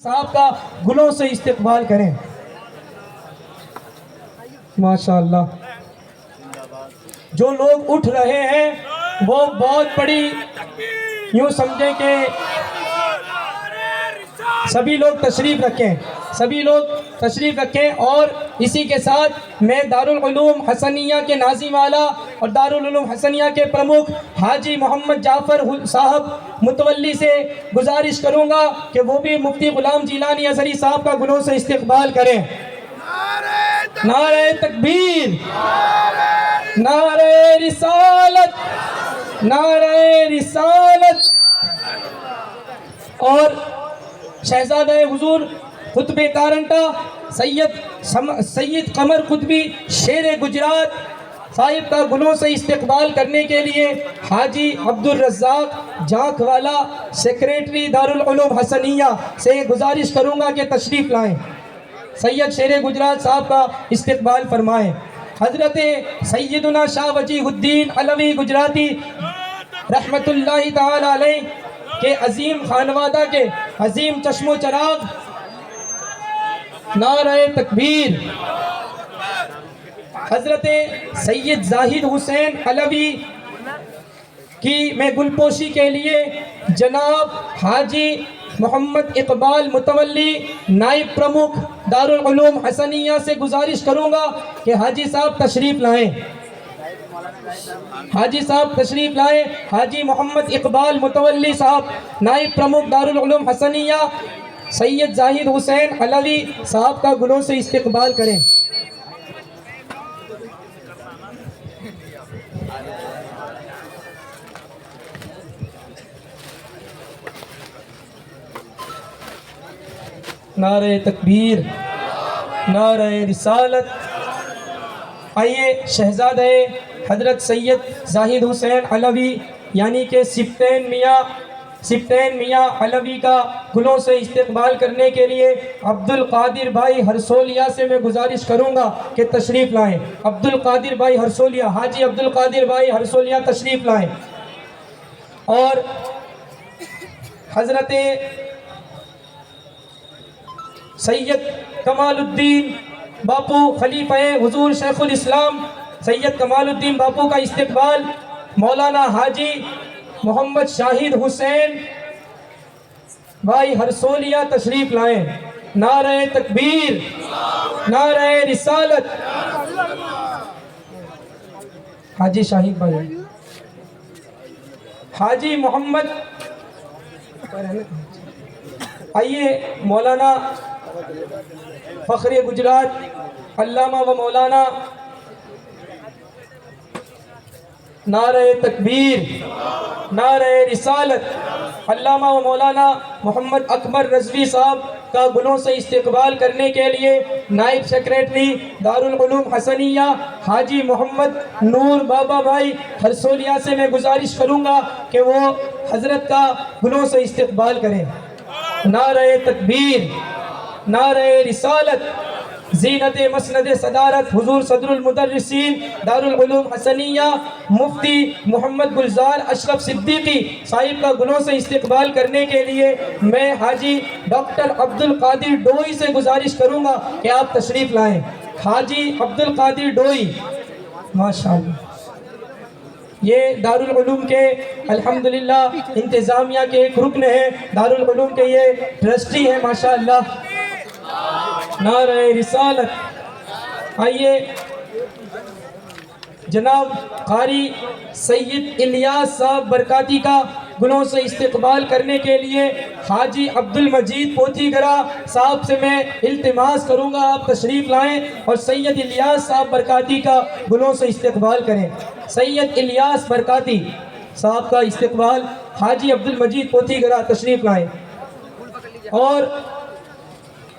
صاحب کا گلوں سے استقبال کریں. ماشاءاللہ جو لوگ اٹھ رہے ہیں وہ بہت بڑی یوں سمجھیں کہ سبھی لوگ تشریف رکھیں اور اسی کے ساتھ میں دارالعلوم حسنیہ کے ناظم والا اور دارالعلوم حسنیہ کے پرمکھ حاجی محمد جعفر صاحب متولی سے گزارش کروں گا کہ وہ بھی مفتی غلام جیلانی ازہری صاحب کا گلوں سے استقبال کریں. نعرہ تکبیر، نعرہ رسالت، نعرہ رسالت. اور شہزادہ حضور قطب کارنٹا سید قمر قطبی شیر گجرات صاحب کا گلوں سے استقبال کرنے کے لیے حاجی عبدالرزاق جھانک والا سیکریٹری دارالعلوم حسنیہ سے گزارش کروں گا کہ تشریف لائیں. سید شیر گجرات صاحب کا استقبال فرمائیں. حضرت سیدنا شاہ وجیہ الدین علوی گجراتی رحمت اللہ تعالی علیہ کے عظیم خانوادہ کے عظیم چشم و چراغ نعرہ تکبیر حضرت سید زاہد حسین علوی کی میں گلپوشی کے لیے جناب حاجی محمد اقبال متولی نائب پرمکھ دارالعلوم حسنیہ سے گزارش کروں گا کہ حاجی صاحب تشریف لائیں. حاجی محمد اقبال متولی صاحب نائب پرمکھ دارالعلوم حسنیہ سید زاہد حسین علوی صاحب کا گلوں سے استقبال کریں. نعرہ تکبیر، نعرہ رسالت. آئیے شہزادہ حضرت سید زاہد حسین علوی یعنی کہ سبطین میاں علوی کا گلوں سے استقبال کرنے کے لیے عبدالقادر بھائی ہرسولیہ سے میں گزارش کروں گا کہ تشریف لائیں. عبدالقادر بھائی ہرسولیہ، حاجی عبدالقادر بھائی ہرسولیہ تشریف لائیں. اور حضرت سید کمال الدین باپو خلیفہ حضور شیخ الاسلام سید کمال الدین باپو کا استقبال مولانا حاجی محمد شاہد حسین بھائی ہرسولیہ تشریف لائیں. نعرہ تکبیر، نعرہ رسالت. حاجی شاہد بھائی، حاجی محمد. آئیے مولانا فخر گجرات علامہ و مولانا نعرہ تکبیر، نعرہ رسالت علامہ و مولانا محمد اکبر رضوی صاحب کا گلوں سے استقبال کرنے کے لیے نائب سیکریٹری دارالعلوم حسنیہ حاجی محمد نور بابا بھائی ہرسولیہ سے میں گزارش کروں گا کہ وہ حضرت کا گلوں سے استقبال کریں. نعرہ تکبیر، نعرہ رسالت. زینت مسند صدارت حضور صدر المدرسین دارالعلوم حسنیہ مفتی محمد گلزار اشرف صدیقی صاحب کا گلوں سے استقبال کرنے کے لیے میں حاجی ڈاکٹر عبدالقادر ڈوئی سے گزارش کروں گا کہ آپ تشریف لائیں. حاجی عبدالقادر ڈوئی ماشاءاللہ یہ دارالعلوم کے الحمدللہ انتظامیہ کے ایک رکن ہیں، دارالعلوم کے یہ ٹرسٹی ہیں ماشاءاللہ. نعرہ رسالت. آئیے جناب قاری سید الیاس صاحب برکاتی کا گلوں سے استقبال کرنے کے لیے حاجی عبدالمجید پوتھی گرا صاحب سے میں التماس کروں گا آپ تشریف لائیں اور سید الیاس صاحب برکاتی کا گلوں سے استقبال کریں. سید الیاس برکاتی صاحب کا استقبال حاجی عبدالمجید پوتھی گرا تشریف لائیں. اور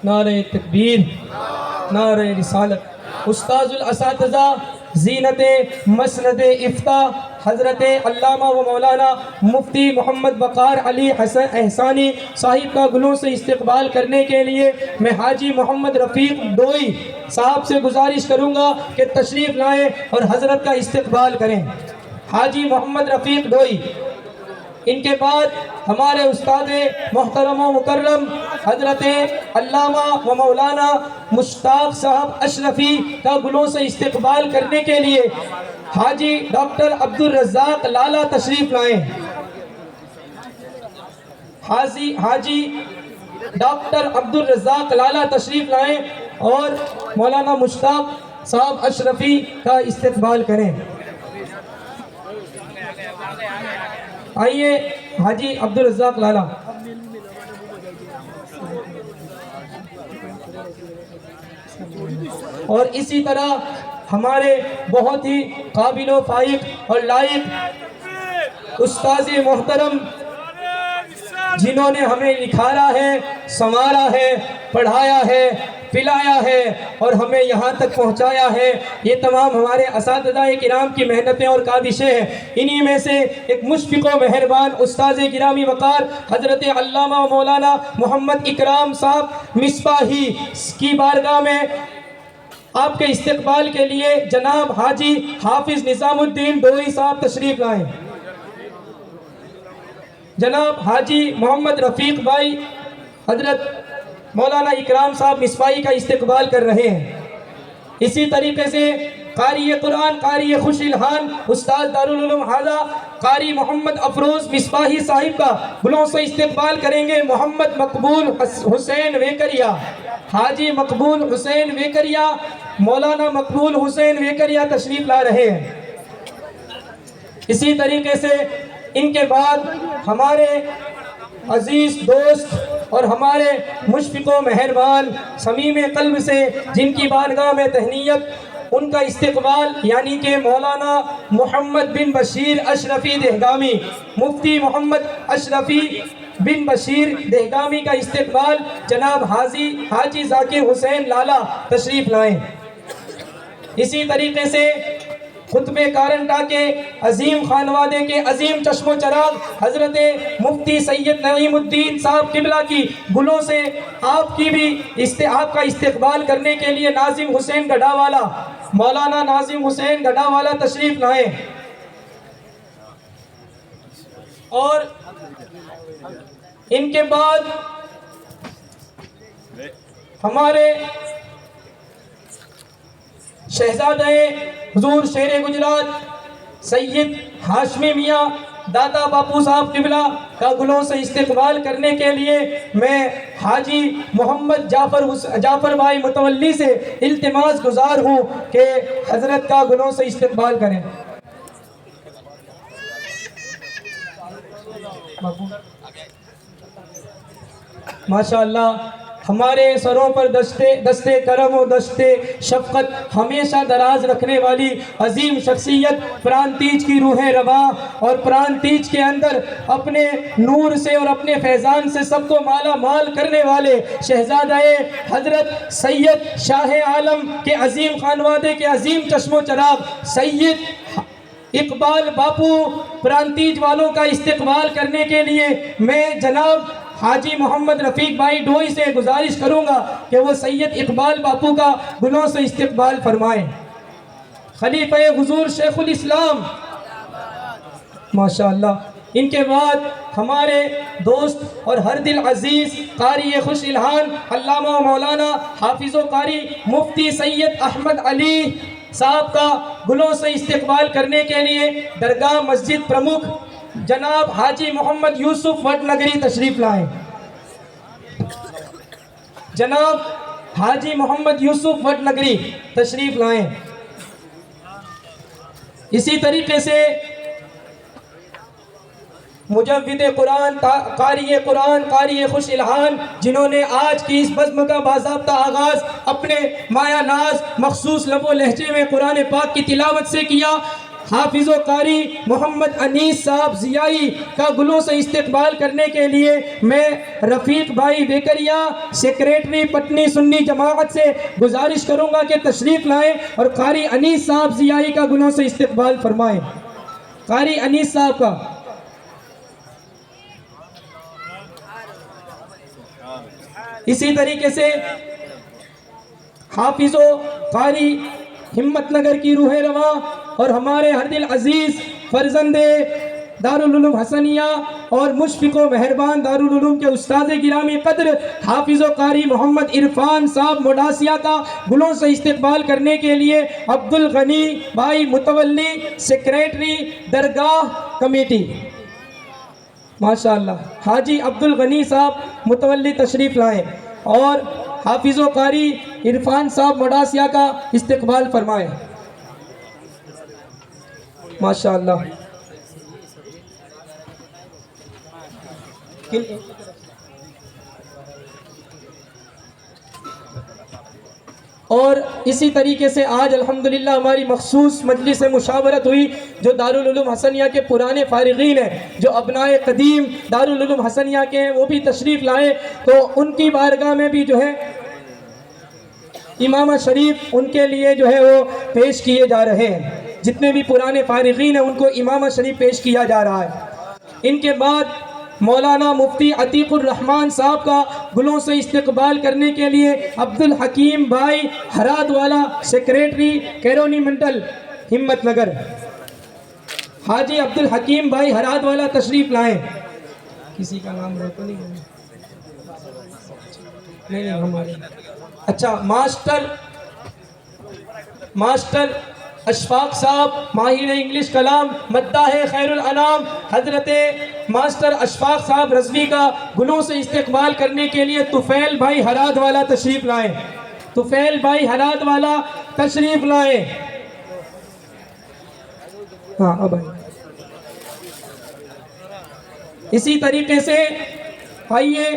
نعرہ تکبیر، نعرہ رسالت. استاذ الاساتذہ زینت مسند افتاء حضرت علامہ و مولانا مفتی محمد وقار علی حسن احسانی صاحب کا گلوں سے استقبال کرنے کے لیے میں حاجی محمد رفیق ڈوئی صاحب سے گزارش کروں گا کہ تشریف لائیں اور حضرت کا استقبال کریں. حاجی محمد رفیق ڈوئی. ان کے بعد ہمارے استاد محترم و مکرم حضرت علامہ و مولانا مشتاق صاحب اشرفی کا گلوں سے استقبال کرنے کے لیے حاجی ڈاکٹر عبد الرزاق لالا تشریف لائیں۔ حاجی ڈاکٹر عبد الرزاق لالا تشریف لائیں اور مولانا مشتاق صاحب اشرفی کا استقبال کریں۔ آئیے حاجی عبد الرزاق لالا۔ اور اسی طرح ہمارے بہت ہی قابل و فائق اور لائق استاذ محترم جنہوں نے ہمیں نکھارا ہے، سنوارا ہے، پڑھایا ہے، پلایا ہے اور ہمیں یہاں تک پہنچایا ہے، یہ تمام ہمارے اساتذہ کرام کی محنتیں اور کاوشیں ہیں۔ انہی میں سے ایک مشفق و مہربان استاذ گرامی وقار حضرت علامہ و مولانا محمد اکرام صاحب مصباحی کی بارگاہ میں آپ کے استقبال کے لیے جناب حاجی حافظ نظام الدین ڈوئی صاحب تشریف لائیں۔ جناب حاجی محمد رفیق بھائی حضرت مولانا اکرام صاحب مصباحی کا استقبال کر رہے ہیں۔ اسی طریقے سے قاری قرآن، قاری خوش الحان، استاد دارالعلوم حاضہ قاری محمد افروز مصباحی صاحب کا گلوں سے استقبال کریں گے محمد مقبول حسین ویکریا۔ حاجی مقبول حسین ویکریا، مولانا مقبول حسین ویکریا تشریف لا رہے ہیں۔ اسی طریقے سے ان کے بعد ہمارے عزیز دوست اور ہمارے مشفق و مہربان صمیم قلب سے جن کی بارگاہ میں تہنیت، ان کا استقبال یعنی کہ مولانا محمد بن بشیر اشرفی دہگامی، مفتی محمد اشرفی بن بشیر دہگامی کا استقبال جناب حاجی ذاکر حسین لالا تشریف لائیں۔ اسی طریقے سے خطبہ کارنٹا کے عظیم خانوادے کے عظیم چشم و چراغ حضرت مفتی سید نعیم الدین صاحب قبلہ کی گلوں سے آپ کا استقبال کرنے کے لیے ناظم حسین گڑھا والا، مولانا ناظم حسین گڑھا والا تشریف لائیں۔ اور ان کے بعد ہمارے شہزادہ حضور شیر گجرات سید ہاشمی میاں داتا باپو صاحب قبلہ کا گلوں سے استقبال کرنے کے لیے میں حاجی محمد جعفر بھائی متولی سے التماس گزار ہوں کہ حضرت کا گلوں سے استقبال کریں۔ ماشاءاللہ ہمارے سروں پر دستے کرم و دستے شفقت ہمیشہ دراز رکھنے والی عظیم شخصیت، پرانتیج کی روح رواں اور پرانتیج کے اندر اپنے نور سے اور اپنے فیضان سے سب کو مالا مال کرنے والے شہزادہ حضرت سید شاہ عالم کے عظیم خانوادے کے عظیم چشم و چراغ سید اقبال باپو پرانتیج والوں کا استقبال کرنے کے لیے میں جناب حاجی محمد رفیق بھائی ڈوئی سے گزارش کروں گا کہ وہ سید اقبال باپو کا گلوں سے استقبال فرمائیں۔ خلیفہ حضور شیخ الاسلام ماشاءاللہ۔ ان کے بعد ہمارے دوست اور ہر دل عزیز قاری خوش الحان علامہ مولانا حافظ و قاری مفتی سید احمد علی صاحب کا گلوں سے استقبال کرنے کے لیے درگاہ مسجد پرمکھ جناب حاجی محمد یوسف وٹ نگری تشریف لائیں۔ جناب حاجی محمد یوسف وٹ نگری تشریف لائیں۔ اسی طریقے سے مجود قرآن قاری خوش الحان جنہوں نے آج کی اس بزم کا باضابطہ آغاز اپنے مایا ناز مخصوص لب و لہجے میں قرآن پاک کی تلاوت سے کیا، حافظ و قاری محمد انیس صاحب ضیائی کا گلوں سے استقبال کرنے کے لیے میں رفیق بھائی بیکریا سیکریٹری پٹنی سنی جماعت سے گزارش کروں گا کہ تشریف لائیں اور قاری انیس صاحب ضیائی کا گلوں سے استقبال فرمائیں۔ قاری انیس صاحب کا اسی طریقے سے حافظ و قاری ہمت نگر کی روح رواں اور ہمارے ہر دل عزیز فرزند دارالعلوم حسنیہ اور مشفق و مہربان دارالعلوم کے استاد گرامی قدر حافظ و قاری محمد عرفان صاحب موڈاسیا کا گلوں سے استقبال کرنے کے لیے عبد الغنی بھائی متولی سیکریٹری درگاہ کمیٹی ماشاءاللہ حاجی عبد الغنی صاحب متولی تشریف لائیں اور حافظ و قاری عرفان صاحب موڈاسیا کا استقبال فرمائیں ماشاءاللہ. اور اسی طریقے سے آج الحمدللہ ہماری مخصوص مجلس مشاورت ہوئی جو دارالعلوم حسنیہ کے پرانے فارغین ہیں جو ابنائے قدیم دارالعلوم حسنیہ کے ہیں وہ بھی تشریف لائے تو ان کی بارگاہ میں بھی جو ہے امامہ شریف ان کے لیے جو ہے وہ پیش کیے جا رہے ہیں. جتنے بھی پرانے فارغین ہیں ان کو امامہ شریف پیش کیا جا رہا ہے. ان کے بعد مولانا مفتی عتیق الرحمن صاحب کا گلوں سے استقبال کرنے کے لیے عبد الحکیم بھائی ہراد والا سیکریٹری کیرونی منڈل ہمت نگر حاجی عبد الحکیم بھائی ہراد والا تشریف لائیں. کسی کا نام تو نہیں ہمارے اچھا ماسٹر اشفاق صاحب ماہر انگلش کلام مداح خیر الانام حضرت ماسٹر اشفاق صاحب رضوی کا گلوں سے استقبال کرنے کے لیے طفیل بھائی ہراد والا تشریف لائیں. طفیل بھائی ہراد والا تشریف لائیں. ہاں اب اسی طریقے سے آئیے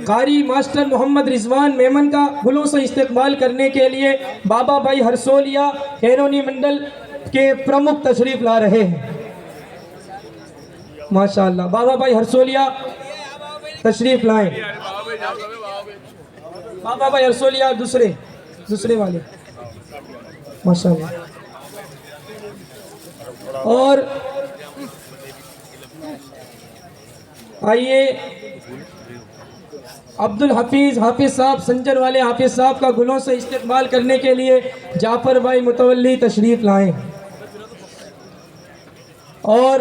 قاری ماسٹر محمد رضوان میمن کا گلوں سے استقبال کرنے کے لیے بابا بھائی ہرسولیا کیرونی منڈل کے پرمکھ تشریف لا رہے ہیں ماشاءاللہ. بابا بھائی ہرسولیا تشریف لائیں. بابا بھائی ہرسولیا دوسرے والے ماشاءاللہ. اور آئیے عبد الحفیظ حافظ صاحب سنجر والے حافظ صاحب کا گلوں سے استقبال کرنے کے لیے جعفر بھائی متولی تشریف لائیں. اور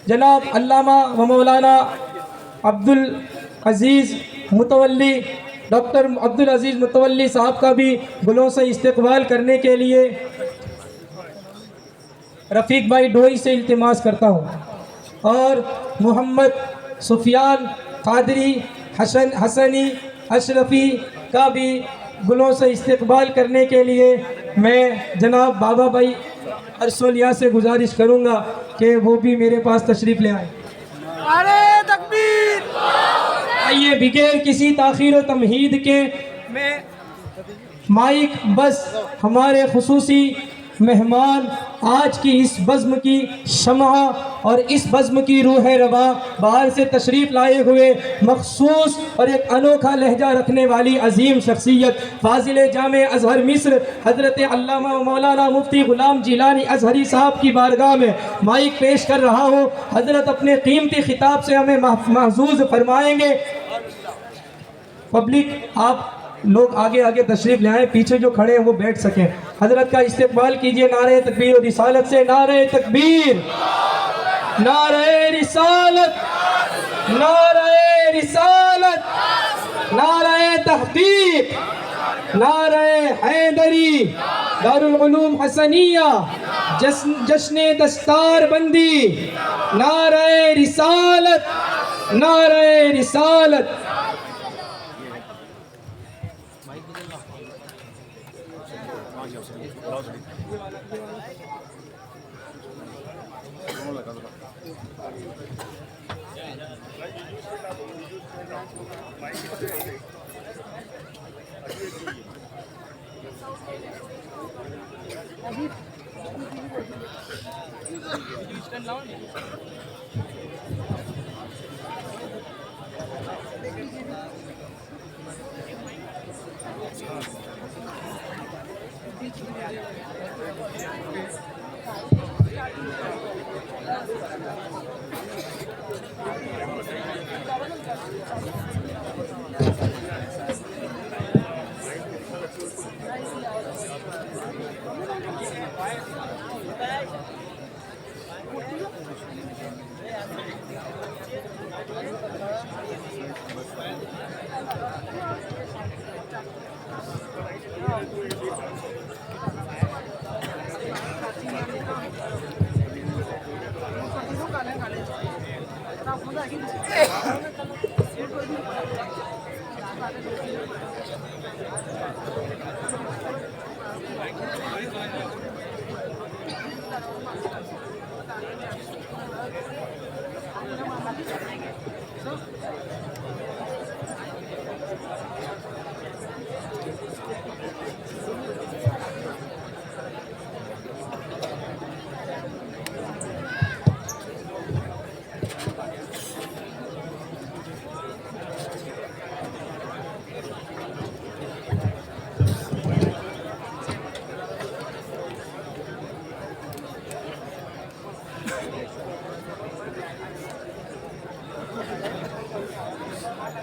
جناب علامہ و مولانا عبد العزیز متولی ڈاکٹر عبد العزیز متولی صاحب کا بھی گلوں سے استقبال کرنے کے لیے رفیق بھائی ڈوئی سے التماس کرتا ہوں. اور محمد سفیان قادری حسنی اشرفی کا بھی گلوں سے استقبال کرنے کے لیے میں جناب بابا بھائی ارسولیا سے گزارش کروں گا کہ وہ بھی میرے پاس تشریف لے آئیں. نعرہ تکبیر. آئیے بغیر کسی تاخیر و تمہید کے میں مائک بس ہمارے خصوصی مہمان آج کی اس بزم کی شمع اور اس بزم کی روح رواں باہر سے تشریف لائے ہوئے مخصوص اور ایک انوکھا لہجہ رکھنے والی عظیم شخصیت فاضل جامع ازہر مصر حضرت علامہ مولانا مفتی غلام جیلانی ازہری صاحب کی بارگاہ میں مائک پیش کر رہا ہوں. حضرت اپنے قیمتی خطاب سے ہمیں محظوظ فرمائیں گے. پبلک آپ لوگ آگے تشریف لے آئیں, پیچھے جو کھڑے ہیں وہ بیٹھ سکیں. حضرت کا استقبال کیجئے نعرہ تکبیر و رسالت سے. نعرہ تکبیر, نعرہ رسالت, نعرہ رسالت, نعرہ تحقیق, نعرہ حیدری. دارالعلوم حسنیہ جشن دستار بندی. نعرہ رسالت, نعرہ رسالت.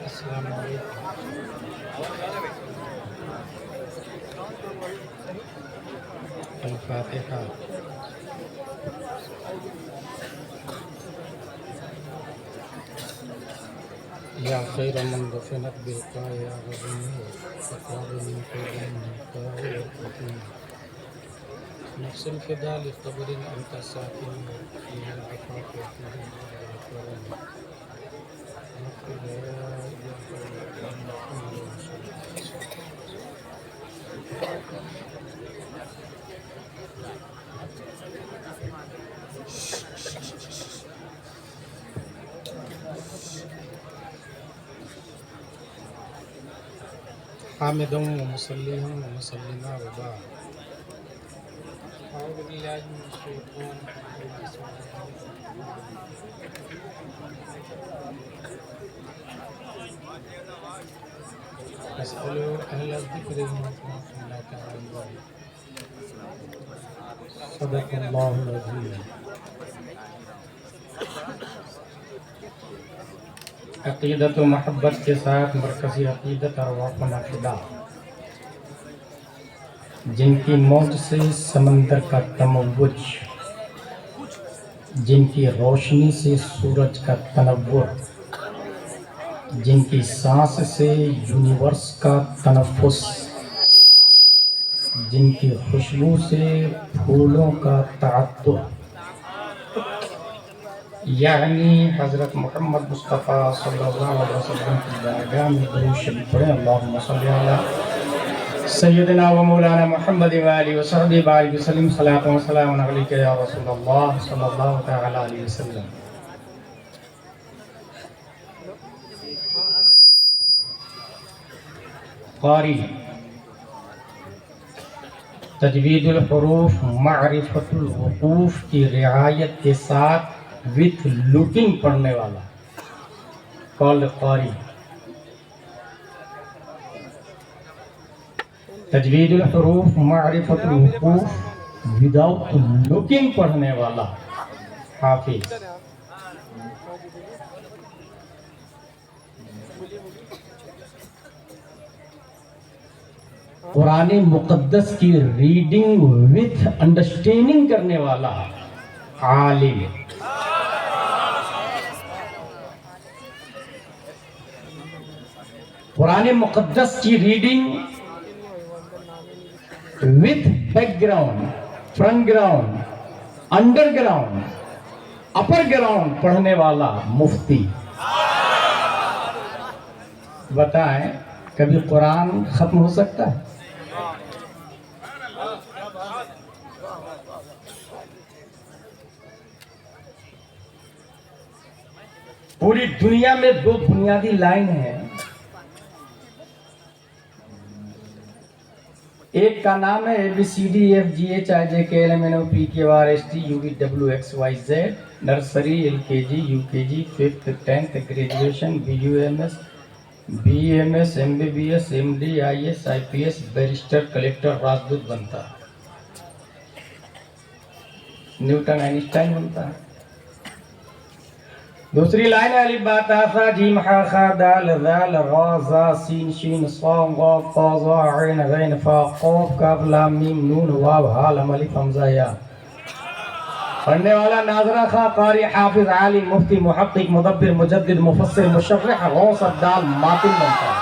السلام علیکم. الفاتحہ. یا خیر من دفنت بالقاء یا غزنی فقاب من كل النقاء والفتن نفس الفدا لقبر انت ساكن فيها العفاف وفيه الكرم نقل لا اله الا الله محمد رسول حامد و مسلم و مسلمہ و بعد. اعوذ باللہ من الشیطان الرجیم. اسألوا اہل الذکر ان کنتم لا تعلمون. صدق اللہ العظیم. عقیدت و محبت کے ساتھ مرکزی عقیدت ارواح و نافدہ جن کی موج سے سمندر کا تموج، جن کی روشنی سے سورج کا تنور، جن کی سانس سے یونیورس کا تنفس، جن کی خوشبو سے پھولوں کا تعطر، یعنی حضرت محمد مصطفیٰ صلی اللہ علیہ وسلم کی بارگاہ میں درود شریف پڑھیں. اللہم صلی علی سیدنا و مولانا محمد و آلہ و صحبہ بارک وسلم. صلاۃ و سلام علیک یا رسول اللہ صلی اللہ تعالی علیہ وسلم. قاری تجوید الحروف معرفت الحقوف کی رعایت کے ساتھ وتھ لوکنگ پڑھنے والا کال قاری. تجوید الحروف معرفت الحقوف وداؤٹ لوکنگ پڑھنے والا حافظ. قرآن مقدس کی ریڈنگ وتھ انڈرسٹینڈنگ کرنے والا عالم. قرآن مقدس کی reading with back ground, front ground, under ground, upper ground پڑھنے والا مفتی. بتائیں کبھی قرآن ختم ہو سکتا ہے؟ پوری دنیا میں دو بنیادی لائن ہیں. ایک کا نام ہے ABCDEFGHIJKLMNOPQRSTUVWXYZ nursery, LKG، UKG، 5th 10th graduation, BUMS، BMS، MBBS، MD، IS، IPS، barrister, collector, راجدوت بنتا ہے. نیوٹن آئنسٹائن بنتا ہے. دوسری لائن الف با تا ثا جیم ح خ دال ذال را ذا سین شین صاد قاف طا ظا عین غین فا قاف کاف لام میم نون واو ها لام الف حمزہ یا. پڑھنے والا ناظرہ خواہ قاری حافظ عالم مفتی محقق مدبر مجدد مفسر مشرح غوث الدال ماتن بنتا ہے.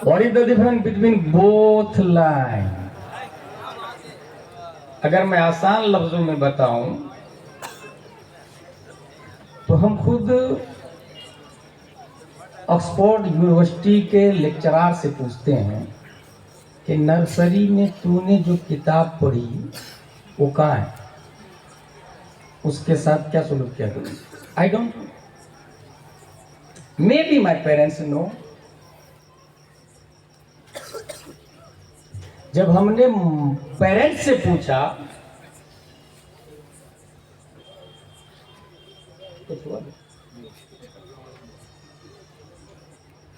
What is the difference between both lines? اگر میں آسان لفظوں میں بتاؤں تو ہم خود آکسفورڈ یونیورسٹی کے لیکچرار سے پوچھتے ہیں کہ نرسری میں تو نے جو کتاب پڑھی وہ کہاں ہے, اس کے ساتھ کیا سلوک کیا تم نے؟ I don't know. Maybe my parents know. جب ہم نے پیرنٹس سے پوچھا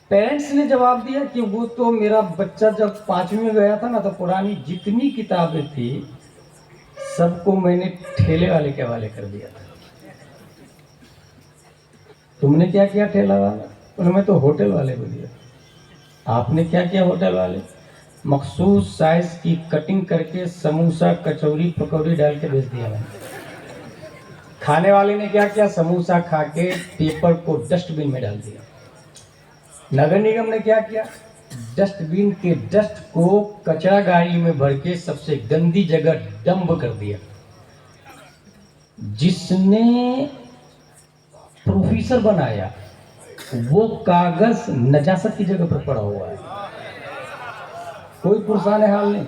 پیرنٹس نے جواب دیا کہ وہ تو میرا بچہ جب 5ویں میں گیا تھا نا تو پرانی جتنی کتابیں تھی سب کو میں نے ٹھیلے والے کے حوالے کر دیا تھا. تم نے کیا کیا ٹھیلا والا؟ انہوں نے تو ہوٹل والے کو دیا. آپ نے کیا کیا ہوٹل والے؟ مخصوص سائز کی کٹنگ کر کے سموسا کچوری پکوڑی ڈال کے بیچ دیا. میں کھانے والے نے کیا کیا؟ سموسا کھا کے پیپر کو ڈسٹ بین میں ڈال دیا. نگر نگم نے کیا کیا؟ ڈسٹ بین کے ڈسٹ کو کچرا گاڑی میں بھر کے سب سے گندی جگہ ڈمپ کر دیا. جس نے پروفیسر بنایا وہ کاغذ نجاست کی جگہ پر پڑا ہوا ہے, کوئی پرسان حال نہیں.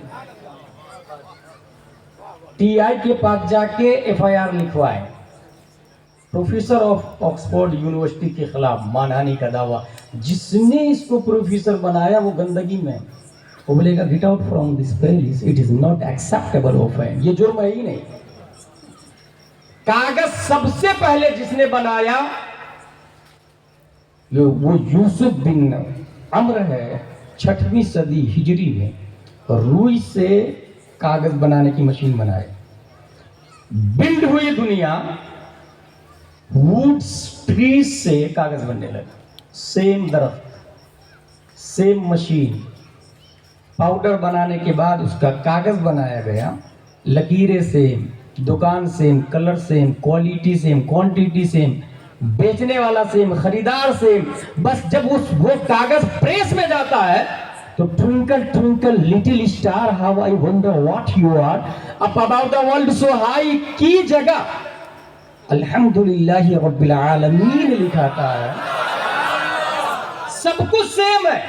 ٹی آئی کے پاس جا کے ایف آئی آر لکھوائے پروفیسر آف آکسفورڈ یونیورسٹی کے خلاف مانہانی کا دعویٰ. جس نے اس کو پروفیسر بنایا وہ گندگی میں, وہ بولے گا get out from this place, it is not acceptable of ہے. یہ جرم ہے ہی نہیں. کاغذ سب سے پہلے جس نے بنایا وہ یوسف بن عمر ہے. 6ویں صدی ہجری میں روئی سے کاغذ بنانے کی مشین بنائے. بلڈ ہوئی دنیا ووڈ ٹریز سے کاغذ بننے لگا. سیم درخت, سیم مشین. پاؤڈر بنانے کے بعد اس کا کاغذ بنایا گیا. لکیریں سیم, دکان same, colour same, quality same, quantity same, بیچنے والا سیم, خریدار سیم. بس جب وہ کاغذ پریس میں جاتا ہے تو twinkle twinkle little star how I wonder what you are up about the world so high کی جگہ الحمدللہ رب العالمین لکھا تھا. سب کچھ سیم ہے.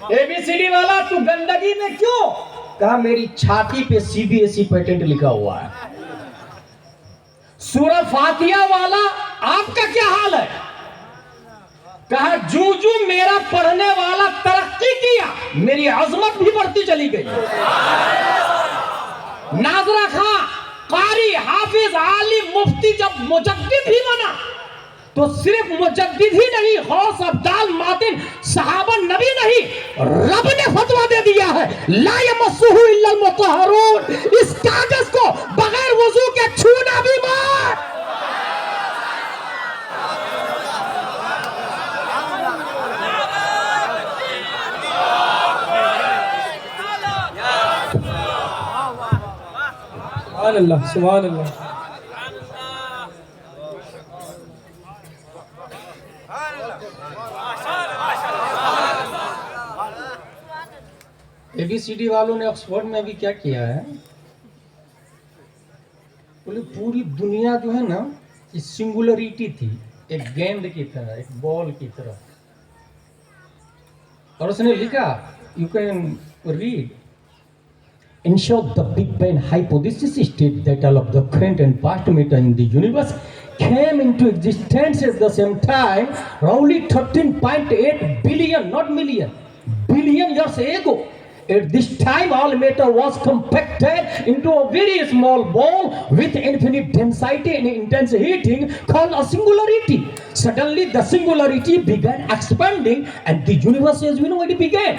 اے بی سی ڈی والا تو گندگی میں کیوں؟ کہا میری چھاتی پہ C B S E patent لکھا ہوا ہے. سورہ فاتحہ والا آپ کا کیا حال ہے؟ کہا جو جو میرا پڑھنے والا ترقی کیا میری عظمت بھی بڑھتی چلی گئی. ناظرہ خواہ قاری حافظ عالم مفتی جب مجدد ہی بنا تو صرف مجدد ہی نہیں, غوث ابدال ماتن صحابہ نبی نہیں, رب نے فتویٰ دے دیا ہے لا یمسہ الا المطہرون. اس کاغذ کو بغیر وضو کے چھونا بھی مت. سبحان اللہ, سبحان اللہ. اے بی سی ڈی والوں نے آکسفورڈ میں بھی کیا کیا ہے, بولے پوری دنیا جو ہے نا یہ سنگولریٹی تھی, ایک گیند کی طرح, ایک بال کی طرح. اور اس نے لکھا, you can read, In short, the Big Bang hypothesis states that all of the current and past matter in the universe came into existence at the same time, roughly 13.8 billion, not million, billion years ago. At this time, all matter was compacted into a very small ball with infinite density and intense heating called a singularity. Suddenly, the singularity began expanding and the universe as we know it began.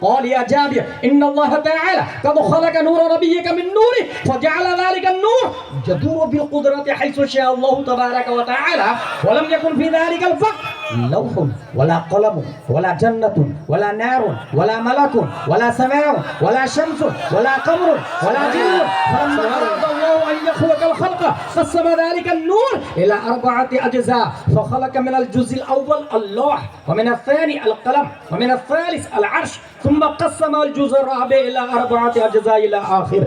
قال يا جابر إن الله تعالى قد خلق نور نبيك من نوره فجعل ذلك النور يدور بالقدرة حيث شاء الله تبارك وتعالى ولم يكن في ذلك الوقت لوح ولا قلم ولا جنة ولا نار ولا ملك ولا سماء ولا شمس ولا قمر ولا جن فلما أراد الله أن يخلق الخلق قسم ذلك النور إلى 4 أجزاء فخلق من الجزء الأول اللوح ومن الثاني القلم ومن الثالث العرش ثم قسم الجزء الرابع إلى 4 أجزاء إلى آخر।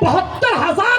72,000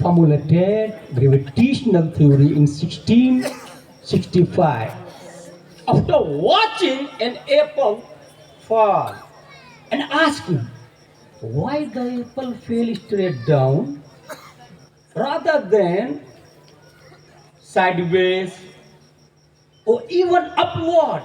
formulated gravitational theory in 1665 after watching an apple fall and asking why the apple fell straight down rather than sideways or even upward।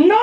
9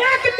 1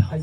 2.5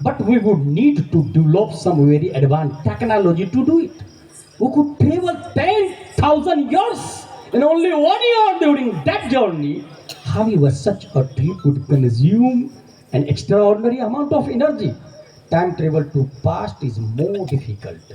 but we would need to develop some very advanced technology to do it. We could travel 10,000 years in only 1 year during that journey. However, such a trip would consume an extraordinary amount of energy. Time travel to past is more difficult.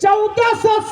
1400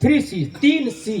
3 C।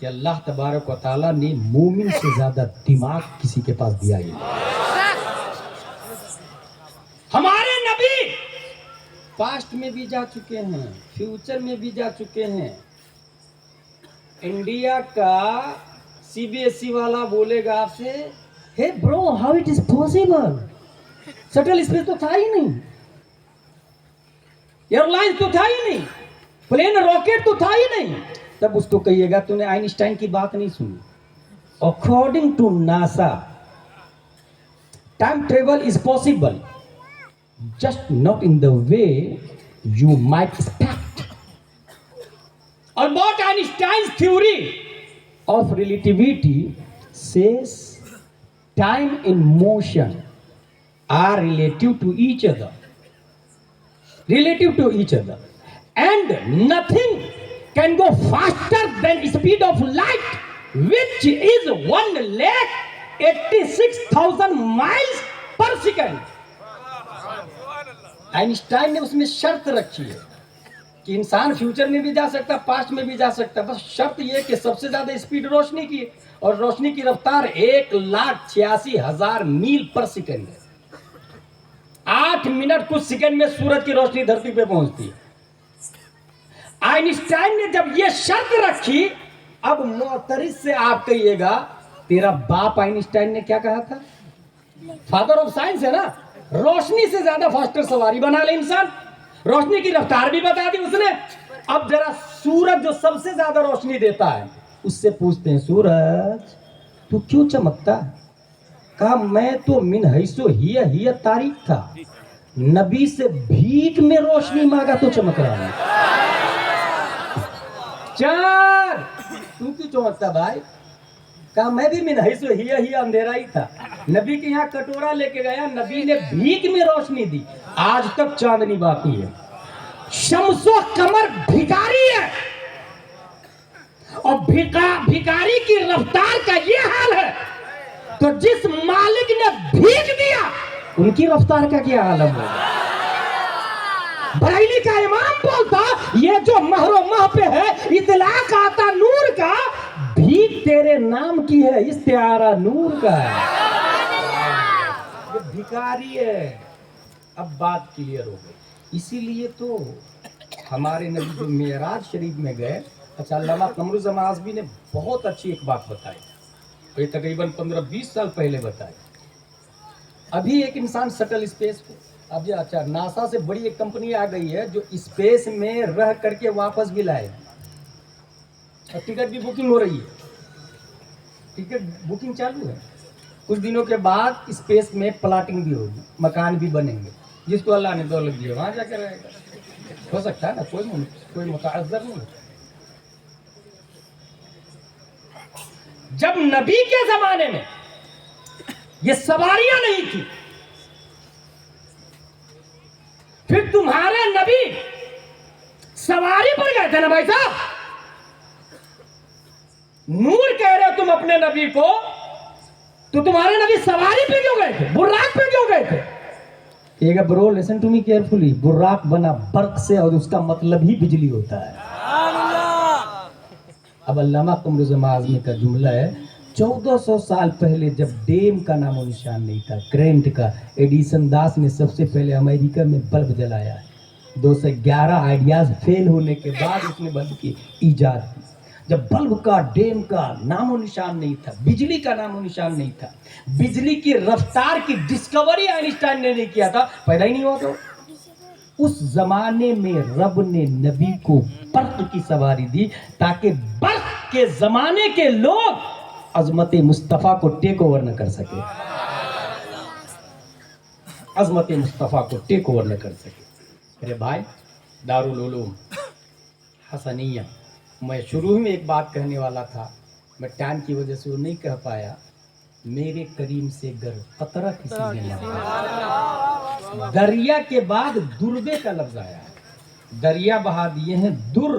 کہ اللہ تبارک و تعالیٰ نے مومن سے زیادہ دماغ کسی کے پاس دیا ہی نہیں۔ ہمارے نبی پاسٹ میں بھی جا چکے ہیں، فیوچر میں بھی جا چکے ہیں۔ انڈیا کا سی بی ایس ای والا بولے گا آپ سے، ہے bro how it is possible, still space تو تھا ہی نہیں، ایئر لائن تو تھا ہی نہیں، پلین راکٹ تو تھا ہی نہیں۔ تب اس کو کہیے گا تو نے آئنسٹائن کی بات نہیں سنی۔ According to NASA time travel is possible, just not in the way you might expect. Albert Einstein's theory of relativity says time and motion are relative to each other. Relative to each other. And nothing can go faster than speed of light, which is 1,86,000 miles per second. Einstein نے اس میں شرط رکھی ہے کہ انسان future میں بھی جا سکتا، پاسٹ میں بھی جا سکتا، بس شرط یہ کہ سب سے زیادہ اسپیڈ روشنی کی ہے، اور روشنی کی رفتار 1,86,000 میل پر سیکنڈ ہے۔ 8 منٹ کچھ سیکنڈ میں سورج کی روشنی دھرتی پہ پہنچتی ہے۔ آئنسٹائن نے جب یہ شرط رکھی، اب معترض سے آپ کہیے گا تیرا باپ آئنسٹائن نے کیا کہا تھا؟ فادر آف سائنس ہے نا، روشنی سے زیادہ فاسٹر سواری بنا لے انسان، روشنی کی رفتار بھی بتا دی اس نے۔ اب ذرا سورج جو سب سے زیادہ روشنی دیتا ہے اس سے پوچھتے ہیں، سورج تو کیوں چمکتا ہے؟ کہا میں تو من حیث ہی تاریک تھا، نبی سے بھیک میں روشنی مانگا تو چمک رہا ہے۔ چار تو کیوں چمکتا بھائی؟ کہا میں بھی من حیث ہی اندھیرا ہی تھا، نبی کے یہاں کٹورا لے کے گیا، نبی نے بھیک میں روشنی دی، آج تک چاندنی باقی ہے۔ شمس و قمر بھکاری ہے، اور بھکاری کی رفتار کا یہ حال ہے تو جس مالک نے بھیک دیا ان کی رفتار کا کیا عالم ہے؟ بریلی کا امام بولتا یہ جو مہر و مہ پہ ہے اطلاق آتا نور کا، بھیک تیرے نام کی ہے، استعارہ نور کا ہے، یہ بھکاری ہے۔ اب بات کلیئر ہو گئی۔ اسی لیے تو ہمارے نبی جو معراج شریف میں گئے، اچھا علامہ قمر الزمان اعظمی نے بہت اچھی ایک بات بتائی، یہ تقریباً 15-20 سال پہلے بتائی۔ ابھی ایک انسان سٹل اسپیس کو، اب یہ اچھا ناسا سے بڑی ایک کمپنی آ گئی ہے جو اسپیس میں رہ کر کے واپس بھی لائے، اور ٹکٹ بھی بکنگ ہو رہی ہے، ٹکٹ بکنگ چالو ہے۔ کچھ دنوں کے بعد اسپیس میں پلاٹنگ بھی ہوگی، مکان بھی بنیں گے، جس کو اللہ نے دولت دی وہاں جا کے رہے گا۔ ہو سکتا ہے نا، کوئی متعذر نہیں۔ جب نبی کے زمانے میں یہ سواریاں نہیں تھی، پھر تمہارے نبی سواری پر گئے تھے نا بھائی صاحب، نور کہہ رہے ہو تم اپنے نبی کو، تو تمہارے نبی سواری پہ کیوں گئے تھے، براق پہ کیوں گئے تھے؟ ایک bro listen to me carefully, براق بنا برق سے اور اس کا مطلب ہی بجلی ہوتا ہے۔ اب علامہ قمر الزمان اعظمی کا جملہ ہے، 1400 سال پہلے جب ڈیم کا نام و نشان نہیں تھا، کرنٹ کا، ایڈیسن داس نے سب سے پہلے امریکہ میں بلب جلایا ہے۔ 211 آئیڈیاز فیل ہونے کے بعد اس نے بلب کی ایجاد کی۔ جب بلب کا، ڈیم کا نام و نشان نہیں تھا، بجلی کا نام و نشان نہیں تھا، بجلی کی رفتار کی ڈسکوری آئنسٹائن نے نہیں کیا تھا، پیدا ہی نہیں ہوا تو اس زمانے میں رب نے نبی کو برق کی سواری دی تاکہ برق کے زمانے کے لوگ عظمت مصطفیٰ کو ٹیک اوور نہ کر سکے، عظمت مصطفیٰ کو ٹیک اوور نہ کر سکے۔ میرے بھائی، دارالعلوم حسنیہ، میں شروع میں ایک بات کہنے والا تھا، میں ٹائم کی وجہ سے وہ نہیں کہہ پایا۔ میرے کریم سے گر قطرہ کسی نے مانگا، دریا کے بعد دربے کا لفظ آیا ہے، دریا بہا دیے ہیں، در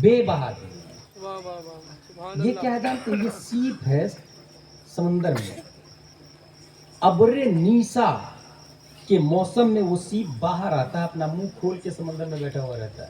بے بہا دیے ہیں۔ یہ کیا جانتے ہیں؟ یہ سیپ ہے سمندر میں، ابر نیسا کے موسم میں وہ سیپ باہر آتا ہے، اپنا منہ کھول کے سمندر میں بیٹھا ہوا رہتا ہے،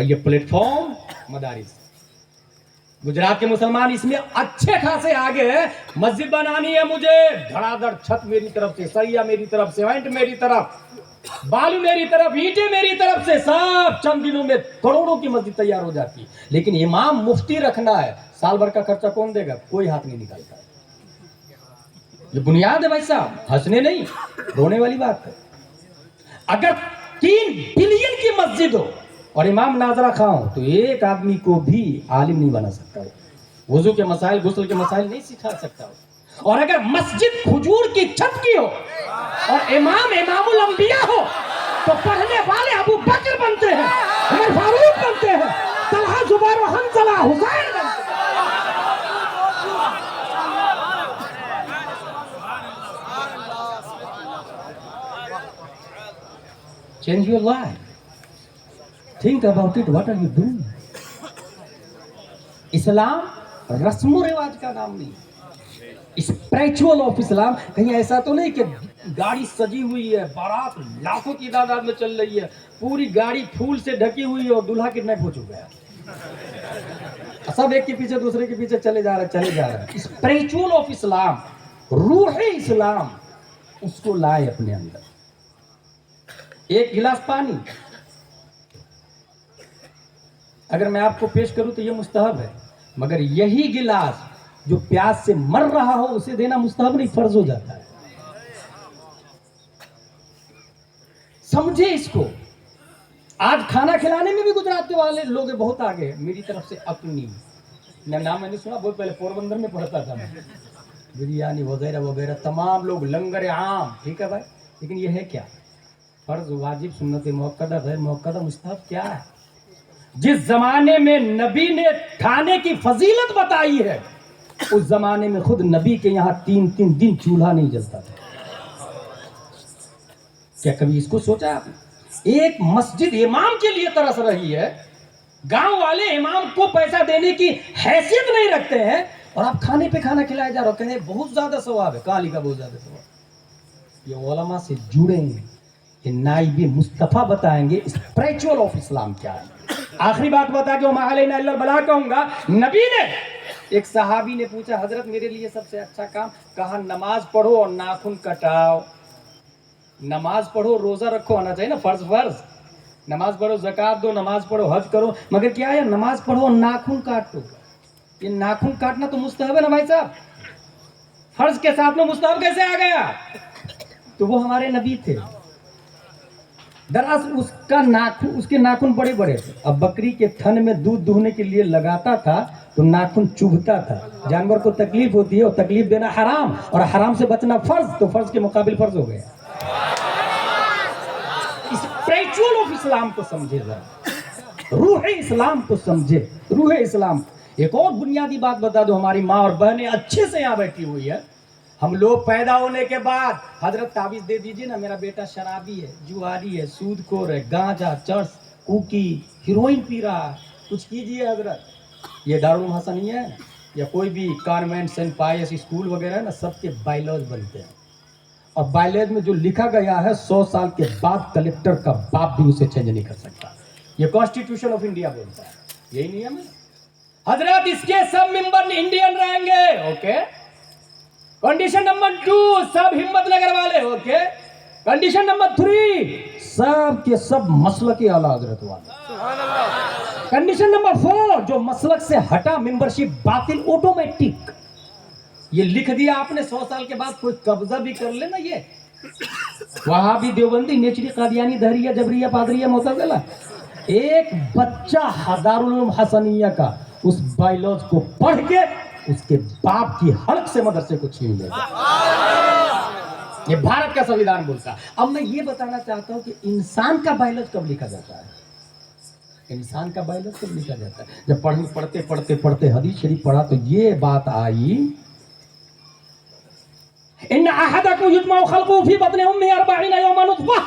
اور یہ پلیٹ فارم مدارس. گجرات کے مسلمان اس میں اچھے خاصے آگے ہیں. مسجد بنانی ہے مجھے, دھڑا دھڑ چھت میری طرف سے, سریا میری طرف سے, سیمنٹ میری طرف, بالو میری طرف, اینٹیں میری طرف سے, سب چند دنوں میں کروڑوں کی مسجد تیار ہو جاتی. لیکن امام مفتی رکھنا ہے, سال بھر کا خرچہ کون دے گا؟ کوئی ہاتھ نہیں نکالتا. یہ بنیاد ہے بھائی صاحب, ہنسنے نہیں, رونے والی بات ہے. اگر 3 بلین کی مسجد ہو اور امام ناظرہ خواہ ہو تو ایک آدمی کو بھی عالم نہیں بنا سکتا. وضو کے مسائل, غسل کے مسائل نہیں سکھا سکتا. اور اگر مسجد کھجور کی چھت کی ہو اور امام الانبیاء ہو تو پڑھنے والے ابو بکر بنتے ہیں, عمر فاروق بنتے ہیں, طلحہ زبیر و حنظلہ حسین بنتے ہیں. Change your life. Think about it. What are you doing? اسلام رسم و رواج کا نام نہیں, اسپریچول آف اسلام. کہیں ایسا تو نہیں کہ گاڑی سجی ہوئی ہے, بارات لاکھوں کی تعداد میں چل رہی ہے, پوری گاڑی پھول سے ڈھکی ہوئی ہے اور دلہا کڈنیپ ہو چکا ہے, سب ایک کے پیچھے دوسرے کے پیچھے چلے جا رہے ہیں. اسپریچول آف اسلام, روح اسلام, اس کو لائے اپنے اندر. ایک گلاس پانی اگر میں آپ کو پیش کروں تو یہ مستحب ہے, مگر یہی گلاس جو پیاس سے مر رہا ہو اسے دینا مستحب نہیں, فرض ہو جاتا ہے. سمجھے اس کو. آج کھانا کھلانے میں بھی گجرات کے والے لوگ بہت آگے. میری طرف سے اپنی نام میں نے سنا, بہت پہلے پوربندر میں پڑھتا تھا میں, بریانی وغیرہ وغیرہ تمام لوگ لنگر عام, ٹھیک ہے بھائی, لیکن یہ ہے کیا؟ فرض, واجب, سنت موقدہ, غیر موقدہ, مستحب کیا ہے؟ جس زمانے میں نبی نے کھانے کی فضیلت بتائی ہے اس زمانے میں خود نبی کے یہاں 3 دن چولہا نہیں جلتا تھا. کیا کبھی اس کو سوچا آپ نے؟ ایک مسجد امام کے لیے ترس رہی ہے, گاؤں والے امام کو پیسہ دینے کی حیثیت نہیں رکھتے ہیں, اور آپ کھانے پہ کھانا کھلائے جا رہے ہو, کہیں بہت زیادہ ثواب ہے. کہاں لکھا بہت زیادہ ثواب؟ یہ علماء سے جڑیں گے, یہ نائب مصطفیٰ بتائیں گے اسپریچول آف اسلام کیا ہے. آخری بات بتا کے وما علینا الا البلاغ کہوں گا. نبی نے, ایک صحابی نے پوچھا, حضرت میرے لیے سب سے اچھا کام, کہا نماز پڑھو اور ناخن کٹاؤ. نماز پڑھو, روزہ رکھو, آنا چاہیے نا, فرض. نماز پڑھو, زکات دو, نماز پڑھو, حج کرو, مگر کیا ہے, نماز پڑھو اور ناخن کاٹو. یہ ناخن کاٹنا تو مستحب ہے نا بھائی صاحب, فرض کے ساتھ میں مستحب کیسے آ گیا؟ تو وہ ہمارے نبی تھے. دراصل اس کے ناخن بڑے بڑے تھے. اب بکری کے تھن میں دودھ دہنے کے لیے لگاتا تھا تو ناخن چبھتا تھا. جانور کو تکلیف ہوتی ہے اور تکلیف دینا حرام, اور حرام سے بچنا فرض, تو فرض کے مقابل فرض ہو گیا. اسپریچول آف اسلام کو سمجھے ذرا, روح اسلام کو سمجھے, روح اسلام. ایک اور بنیادی بات بتا دو, ہماری ماں اور بہنیں اچھے سے یہاں بیٹھی ہوئی ہے. ہم لوگ پیدا ہونے کے بعد حضرت تعویذ دے دیجئے نا, میرا بیٹا شرابی ہے, جواری ہے, سود خور ہے, گانجا, چرس, کوکی, ہیروئن پی رہا ہے, کچھ کیجئے حضرت. یہ دارالعلوم حسنیہ ہے یا کوئی بھی کانوینٹ, سینٹ پائس اسکول وغیرہ ہے نا, سب کے بائیلاج بنتے ہیں. اور بائیلاج میں جو لکھا گیا ہے 100 سال کے بعد کلیکٹر کا باپ بھی اسے چینج نہیں کر سکتا. یہ کانسٹیٹیوشن آف انڈیا بولتا ہے, یہی نیم ہے حضرت. اس کے سب ممبر انڈین رہیں گے, اوکے. کنڈیشن نمبر 2, سب ہمت نگر والے, اوکے. کنڈیشن نمبر 3, سب کے سب مسلک اعلیٰ حضرت والے. کنڈیشن نمبر 4, جو مسلک سے ہٹا ممبرشپ باطل, آٹومیٹک. یہ لکھ دیا آپ نے, 100 سال کے بعد کوئی قبضہ بھی کر لے نا, یہ وہابی, دیوبندی, نیچری, قادیانی, دہریہ, جبریہ, پادریہ, معتزلہ, ایک بچہ دارالعلوم حسنیہ کا اس بائیلاج کو پڑھ کے اس کے باپ کی حلق سے مدرسے کو چھین لے گا. یہ بھارت کا سنویدھان بولتا ہے. اب میں یہ بتانا چاہتا ہوں کہ انسان کا بائیلاج کب لکھا جاتا ہے؟ انسان کا بائیلاج کب لکھا جاتا ہے؟ جب پڑھتے حدیث شریف پڑھا تو یہ بات آئی, ان احدکم یجمع خلقه فی بطن امه 40 یوما نطفہ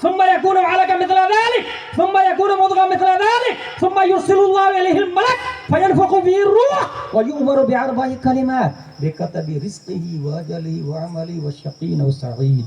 ثم يكون علقة مثل ذلك ثم يكون مضغة مثل ذلك ثم يرسل الله إليه الملك فينفخ فيه الروح ويؤمر ب4 كلمات بكتب رزقه وأجله وعمله وشقي أو سعيد.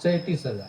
37,000।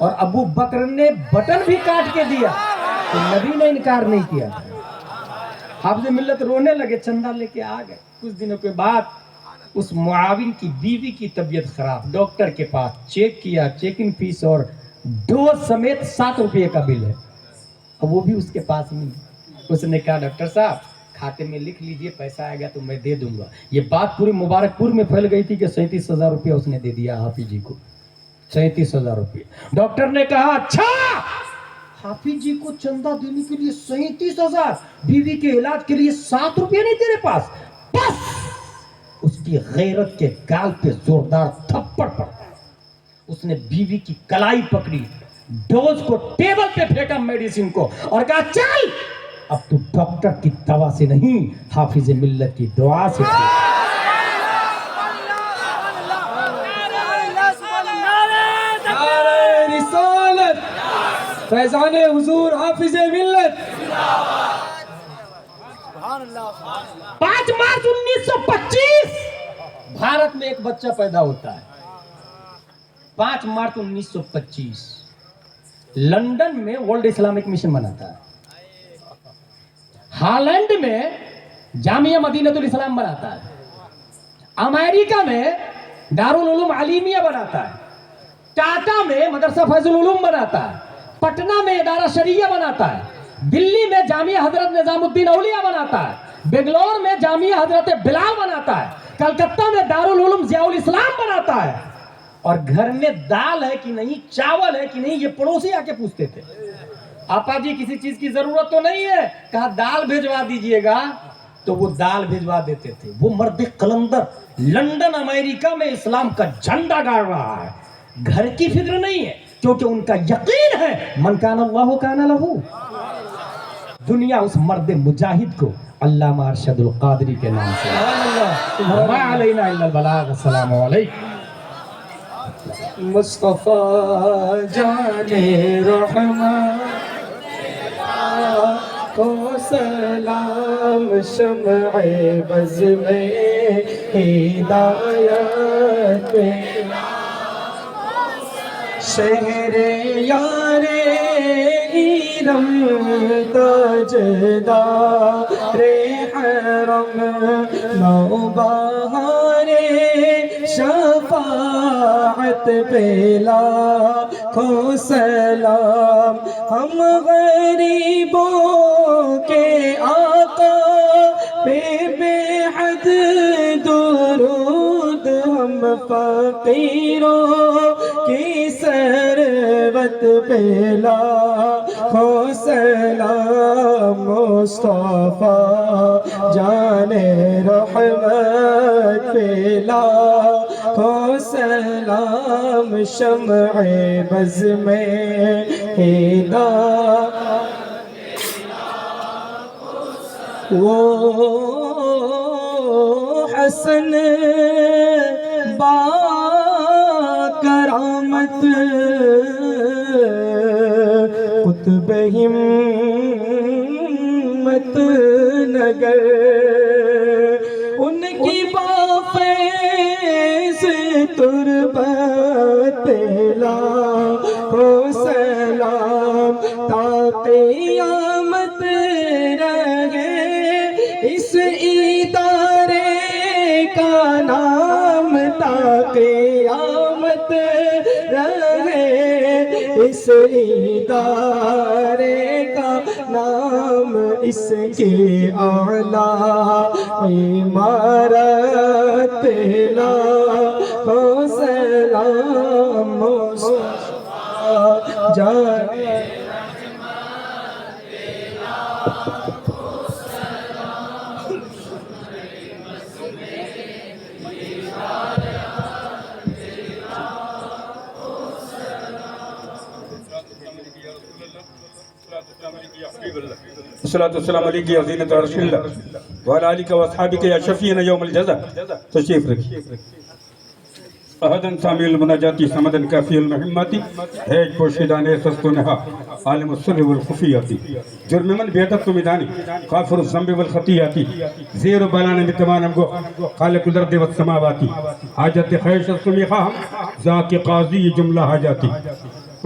اور ابو بکر نے بٹن بھی کاٹ کے دیا تو نبی نے انکار نہیں کیا تھا۔ حافظ ملت رونے لگے، چندہ لے کے آ گئے۔ کچھ دنوں کے بعد اس معاون کی بیوی کی طبیعت خراب، ڈاکٹر کے پاس چیک کیا، چیکنگ فیس اور ڈوز سمیت 7 روپے کا بل ہے، اب وہ بھی اس کے پاس نہیں۔ اس نے کہا ڈاکٹر صاحب کھاتے میں لکھ لیجئے، پیسہ آئے گا تو میں دے دوں گا۔ یہ بات پوری مبارک پور میں پھیل گئی تھی کہ 37,000 روپے اس نے دے دیا حافظ جی کو، 37,000 روپے۔ ڈاکٹر نے کہا اچھا حافظ جی کو چندہ دینے کے لیے 37,000، بیوی کے علاج کے لیے 7 روپے نہیں تیرے پاس؟ بس اس کی غیرت کے گال پہ زوردار تھپڑ پڑا۔ اس نے بیوی کی کلائی پکڑی، ڈوز کو ٹیبل پہ پھینکا، میڈیسن کو، اور کہا چل اب تو ڈاکٹر کی دوا سے نہیں حافظ ملت کی دعا سے تھی۔ نعرہ رسالت، فیضان حضور حافظ ملت۔ 5 مارچ 1925 بھارت میں ایک بچہ پیدا ہوتا ہے۔ 5 مارچ 1925 لندن میں ورلڈ اسلامک مشن بناتا ہے، ہالینڈ میں جامعہ مدینہ الاسلام بناتا ہے، امریکہ میں دارالعلوم علیمیہ بناتا ہے، ٹاٹا میں مدرسہ فیض العلوم بناتا ہے، پٹنہ میں ادارہ شریعہ بناتا ہے، دلی میں جامعہ حضرت نظام الدین اولیاء بناتا ہے، بنگلور میں جامعہ حضرت بلال بناتا ہے، کلکتہ میں دارالعلوم ضیاء الاسلام بناتا ہے۔ اور گھر میں دال ہے کہ نہیں، چاول ہے کہ نہیں، یہ پڑوسی آ کے پوچھتے تھے، آپا جی کسی چیز کی ضرورت تو نہیں ہے؟ کہا دال بھیجوا دیجئے گا، تو وہ دال بھیجوا دیتے تھے۔ وہ مرد قلندر لندن امریکہ میں اسلام کا جھنڈا گاڑ رہا ہے، گھر کی فکر نہیں ہے، کیونکہ ان کا یقین ہے من کان اللہ کان لہ۔ دنیا اس مرد مجاہد کو علامہ ارشد القادری کے نام سے۔ ما علینا الا البلاغ۔ السلام علیکم۔ مصطفیٰ جان رحمت کو سلام، شمع بز میں ہدایت پہ، شہر یار ایرم تاجدار حرم، نوبہار شفاعت پہ لاکھوں سلام، ہم غریبوں کے آقا پہ بے حد درود، ہم فقیروں کی ثروت پہ لاکھوں سلام، مصطفیٰ جان رحمت پہ لاکھوں سلام، شمع بز میں ہدایت۔ وہ حسن با کرامت قطب ہمت نگر، ان کی بافیض تربت پہ لاکھوں سلام، تا قیامت رہے اس ادارے کا نام، تا قیامت رہے اس ادارے کا نام، اس کی اعلیٰ عمارت پہ لاکھوں سلام، مصطفیٰ جان الصلاة والسلام علیکہ یا زینت رسول اللہ وعلی آلک و اصحابک یا شفیعنا یوم الجزا۔ تشریف رکھیے۔ احدن سامی المناجاتی سمدن کافی المحماتی، حیج پوشیدان سست و نہا عالم السر والخفیاتی، جرم من بیدت و مدانی غافر الزنب والخطیاتی، زیر و بلان متمانم گو خالق الارض والسماواتی، حاجت خیش السمی خواہم ذاک قاضی جملہ حاجاتی،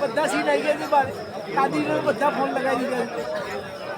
બધા સીટ આવી ગયા છે બાર દાદી બધા ફોન લગાવી દીધા